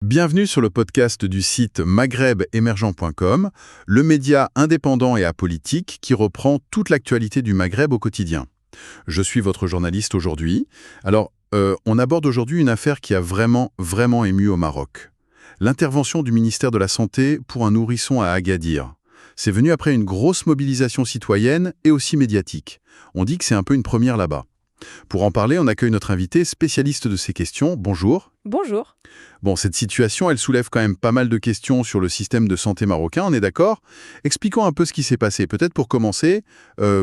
Bienvenue sur le podcast du site maghrebemergent.com, le média indépendant et apolitique qui reprend toute l'actualité du Maghreb au quotidien. Je suis votre journaliste aujourd'hui. Alors, on aborde aujourd'hui une affaire qui a vraiment ému au Maroc. L'intervention du ministère de la Santé pour un nourrisson à Agadir. C'est venu après une grosse mobilisation citoyenne et aussi médiatique. On dit que c'est un peu une première là-bas. Pour en parler, on accueille notre invité, spécialiste de ces questions. Bonjour. Bonjour. Bon, cette situation, elle soulève quand même pas mal de questions sur le système de santé marocain, on est d'accord? Expliquons un peu ce qui s'est passé. Peut-être pour commencer,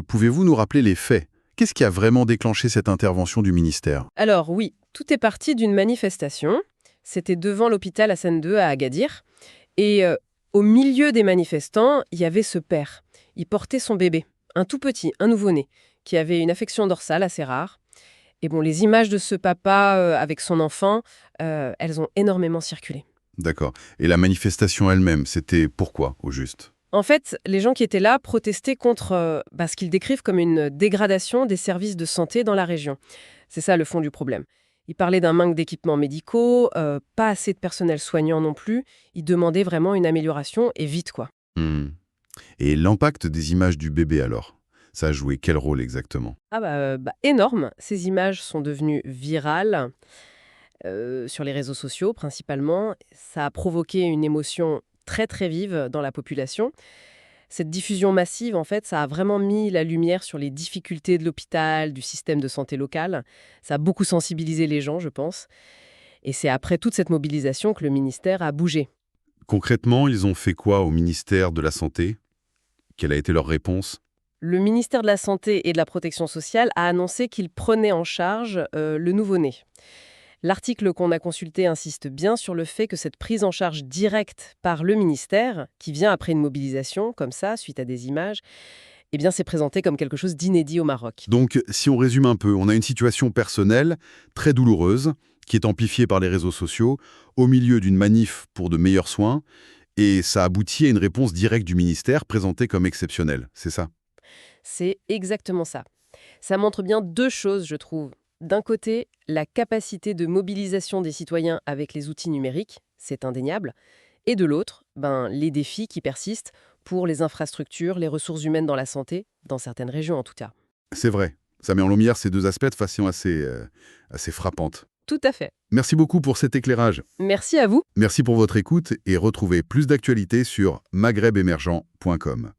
pouvez-vous nous rappeler les faits? Qu'est-ce qui a vraiment déclenché cette intervention du ministère? Alors oui, tout est parti d'une manifestation. C'était devant l'hôpital Hassan II à Agadir. Et au milieu des manifestants, il y avait ce père. Il portait son bébé, un tout petit, un nouveau-né, qui avait une affection dorsale assez rare. Et bon, les images de ce papa avec son enfant, elles ont énormément circulé. D'accord. Et la manifestation elle-même, c'était pourquoi, au juste? En fait, les gens qui étaient là protestaient contre ce qu'ils décrivent comme une dégradation des services de santé dans la région. C'est ça le fond du problème. Ils parlaient d'un manque d'équipements médicaux, pas assez de personnel soignant non plus. Ils demandaient vraiment une amélioration et vite, quoi. Hmm. Et l'impact des images du bébé alors? Ça a joué quel rôle exactement? Énorme. Ces images sont devenues virales sur les réseaux sociaux principalement. Ça a provoqué une émotion très très vive dans la population. Cette diffusion massive, en fait, ça a vraiment mis la lumière sur les difficultés de l'hôpital, du système de santé local. Ça a beaucoup sensibilisé les gens, je pense. Et c'est après toute cette mobilisation que le ministère a bougé. Concrètement, ils ont fait quoi au ministère de la Santé? Quelle a été leur réponse? Le ministère de la Santé et de la Protection sociale a annoncé qu'il prenait en charge le nouveau-né. L'article qu'on a consulté insiste bien sur le fait que cette prise en charge directe par le ministère, qui vient après une mobilisation, comme ça, suite à des images, eh bien, c'est présenté comme quelque chose d'inédit au Maroc. Donc, si on résume un peu, on a une situation personnelle très douloureuse qui est amplifiée par les réseaux sociaux au milieu d'une manif pour de meilleurs soins et ça aboutit à une réponse directe du ministère présentée comme exceptionnelle, c'est ça? C'est exactement ça. Ça montre bien deux choses, je trouve. D'un côté, la capacité de mobilisation des citoyens avec les outils numériques, c'est indéniable. Et de l'autre, les défis qui persistent pour les infrastructures, les ressources humaines dans la santé, dans certaines régions en tout cas. C'est vrai, ça met en lumière ces deux aspects de façon assez frappante. Tout à fait. Merci beaucoup pour cet éclairage. Merci à vous. Merci pour votre écoute et retrouvez plus d'actualités sur maghrebemergent.com.